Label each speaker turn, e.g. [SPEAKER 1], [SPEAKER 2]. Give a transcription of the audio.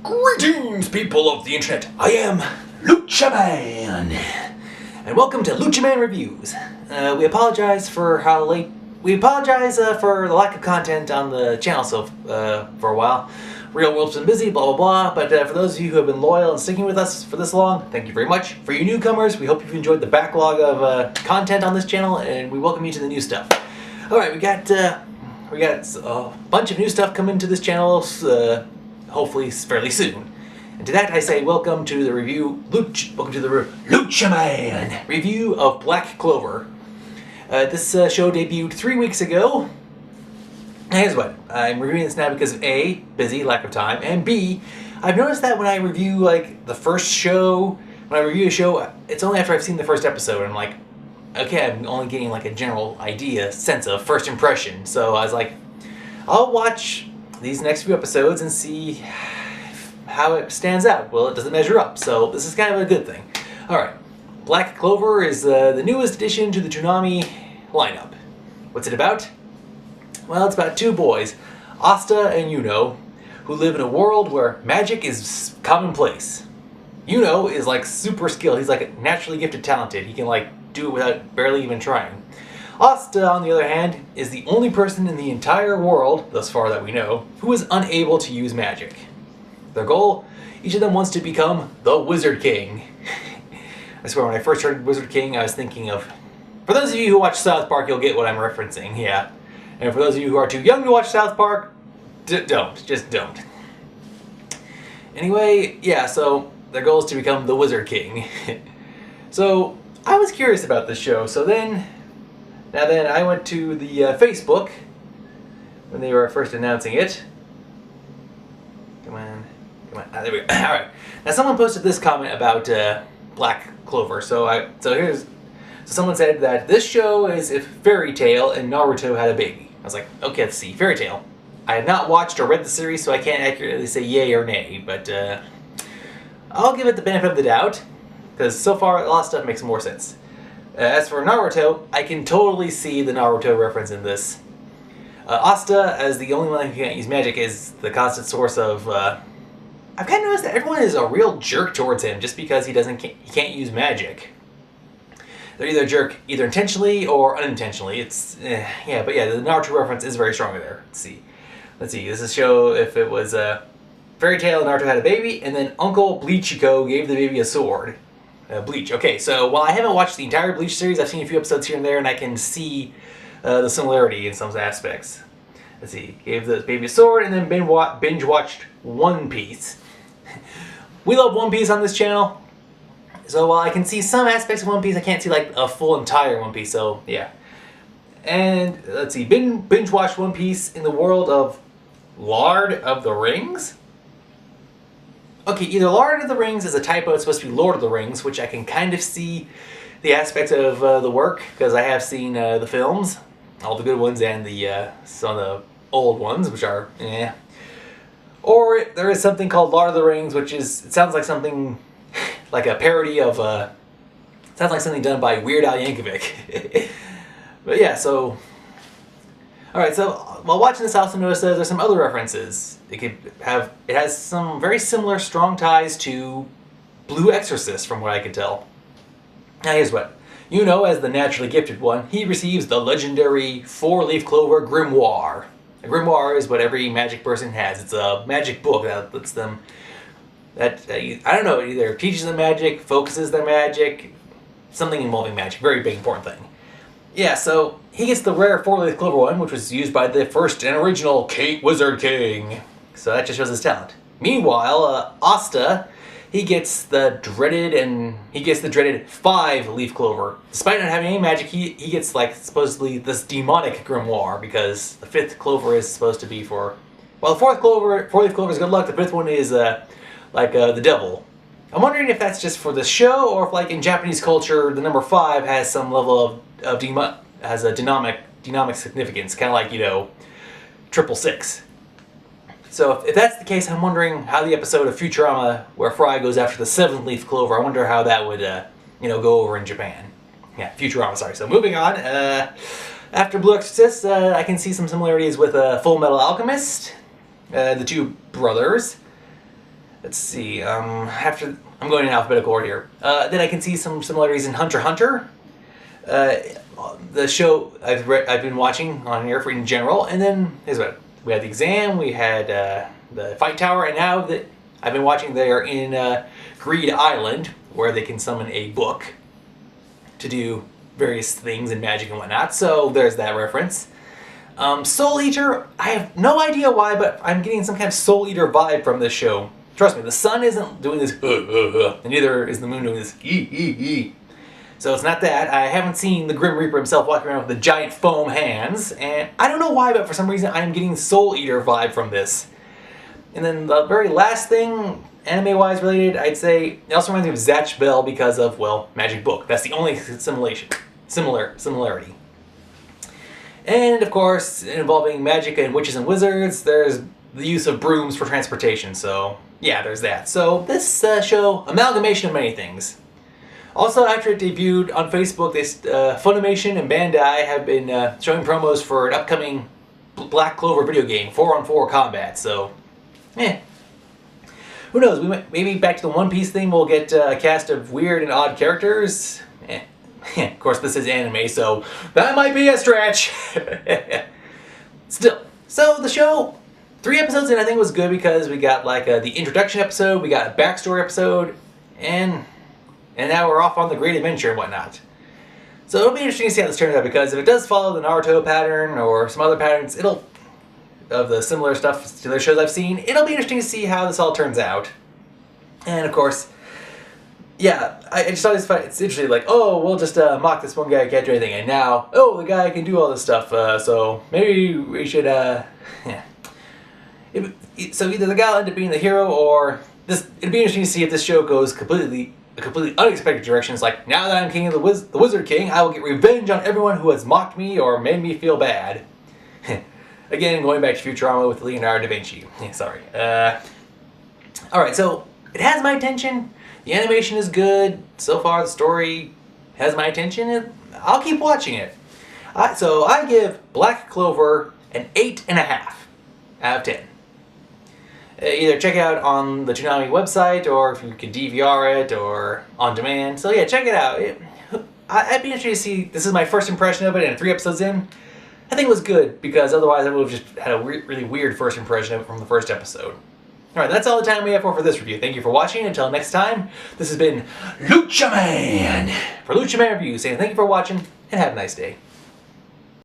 [SPEAKER 1] Greetings, people of the internet. I am LUCHA MAN, and welcome to LUCHA MAN Reviews. We apologize for how late. We apologize for the lack of content on the channel for a while. Real world's been busy, blah blah blah. But for those of you who have been loyal and sticking with us for this long, thank you very much. For you newcomers, we hope you've enjoyed the backlog of content on this channel, and we welcome you to the new stuff. All right, we got a bunch of new stuff coming to this channel. Hopefully fairly soon. And to that I say welcome to the LUCHA MAN review of Black Clover. This show debuted 3 weeks ago. And here's what, I'm reviewing this now because A, busy, lack of time, and B, I've noticed that when I review like the first show, when I review a show, it's only after I've seen the first episode and I'm like, okay, I'm only getting like a general idea, sense of first impression. So I was like, I'll watch these next few episodes and see how it stands out. Well, it doesn't measure up, so this is kind of a good thing. Alright, Black Clover is the newest addition to the Toonami lineup. What's it about? Well, it's about two boys, Asta and Yuno, who live in a world where magic is commonplace. Yuno is like super skilled, he's like naturally gifted talented, he can like do it without barely even trying. Asta, on the other hand, is the only person in the entire world, thus far that we know, who is unable to use magic. Their goal? Each of them wants to become the Wizard King. I swear, when I first heard Wizard King, I was thinking of... For those of you who watch South Park, you'll get what I'm referencing, yeah. And for those of you who are too young to watch South Park, just don't. Anyway, yeah, so their goal is to become the Wizard King. So, I was curious about this show, so then I went to the Facebook when they were first announcing it. Come on. There we go. All right. Now someone posted this comment about Black Clover. So someone said that this show is if Fairy Tail and Naruto had a baby. I was like, okay, let's see. Fairy Tail. I have not watched or read the series, so I can't accurately say yay or nay. But I'll give it the benefit of the doubt, because so far a lot of stuff makes more sense. As for Naruto, I can totally see the Naruto reference in this. Asta, as the only one who can't use magic, is the constant source of... I've kind of noticed that everyone is a real jerk towards him just because he can't use magic. They're either a jerk either intentionally or unintentionally. Yeah, but yeah, the Naruto reference is very strong there. Let's see. This is show if it was Fairy Tail and Naruto had a baby, and then Uncle Bleachiko gave the baby a sword. Bleach. Okay, so while I haven't watched the entire Bleach series, I've seen a few episodes here and there, and I can see the similarity in some aspects. Let's see. Gave the baby a sword, and then binge watched One Piece. We love One Piece on this channel, so while I can see some aspects of One Piece, I can't see like a full entire One Piece. So yeah. And let's see. Binge watched One Piece in the world of Lord of the Rings. Okay, either Lord of the Rings is a typo, it's supposed to be Lord of the Rings, which I can kind of see the aspect of the work, because I have seen the films, all the good ones and some of the old ones, which are, eh. Or there is something called Lord of the Rings, which is, it sounds like something, like a parody of, sounds like something done by Weird Al Yankovic. But yeah, so... Alright, so while watching this, I also noticed that there's some other references. It has some very similar strong ties to Blue Exorcist, from what I can tell. Now here's what. Yuno, as the naturally gifted one, he receives the legendary 4-leaf clover grimoire. A grimoire is what every magic person has. It's a magic book that lets them... I don't know, it either teaches them magic, focuses their magic, something involving magic. Very big, important thing. Yeah, so he gets the rare 4-leaf clover one, which was used by the first and original Wizard King. So that just shows his talent. Meanwhile, Asta, he gets the dreaded 5-leaf clover. Despite not having any magic, he gets like supposedly this demonic grimoire, because the 5th clover is supposed to be for... Well, the 4-leaf clover is good luck. The 5th one is like the devil. I'm wondering if that's just for the show, or if like in Japanese culture, the number 5 has some level of has a demonic significance, kind of like, you know, 666. So if that's the case, I'm wondering how the episode of Futurama where Fry goes after the 7th-leaf clover, I wonder how that would, go over in Japan. Yeah, Futurama, sorry. So moving on, after Blue Exorcist, I can see some similarities with Full Metal Alchemist, the two brothers. let's see. After I'm going in alphabetical order here. Then I can see some similarities in Hunter x Hunter. The show I've been watching on here for in general, and then here's what we had: the exam, we had the fight tower, and now that I've been watching, they are in Greed Island, where they can summon a book to do various things and magic and whatnot. So there's that reference. Soul Eater, I have no idea why, but I'm getting some kind of Soul Eater vibe from this show. Trust me, the sun isn't doing this, and neither is the moon doing this, So it's not that. I haven't seen the Grim Reaper himself walking around with the giant foam hands, and I don't know why, but for some reason I'm getting Soul Eater vibe from this. And then the very last thing, anime-wise related, I'd say it also reminds me of Zatch Bell because of, well, Magic Book. That's the only similarity. And of course, involving magic and witches and wizards, there's the use of brooms for transportation. So yeah, there's that. So this show, amalgamation of many things. Also, after it debuted on Facebook, Funimation and Bandai have been showing promos for an upcoming Black Clover video game, 4-on-4 combat. So, who knows? Maybe back to the One Piece thing, we'll get a cast of weird and odd characters. Of course, this is anime, so that might be a stretch. Still, so the show, 3 episodes in, I think was good because we got like the introduction episode, we got a backstory episode, and now we're off on the great adventure and whatnot. So it'll be interesting to see how this turns out, because if it does follow the Naruto pattern or some other patterns, of the similar stuff to the shows I've seen, it'll be interesting to see how this all turns out. And of course, yeah, I just always find it's interesting, like, oh, we'll just mock this one guy who can't do anything, and now, oh, the guy can do all this stuff, so maybe we should, so either the guy will end up being the hero, or it'd be interesting to see if this show goes a completely unexpected direction. It's like, now that I'm king of the Wizard King, I will get revenge on everyone who has mocked me or made me feel bad. Again, going back to Futurama with Leonardo da Vinci. Sorry. Alright, so it has my attention. The animation is good. So far, the story has my attention. I'll keep watching it. So I give Black Clover an 8.5 out of 10. Either check it out on the Toonami website, or if you can DVR it, or on demand. So yeah, check it out. I'd be interested to see. This is my first impression of it, and 3 episodes in, I think it was good, because otherwise I would have just had a really weird first impression of it from the first episode. Alright, that's all the time we have for this review. Thank you for watching. Until next time, this has been Lucha Man for Lucha Man Reviews, saying thank you for watching, and have a nice day.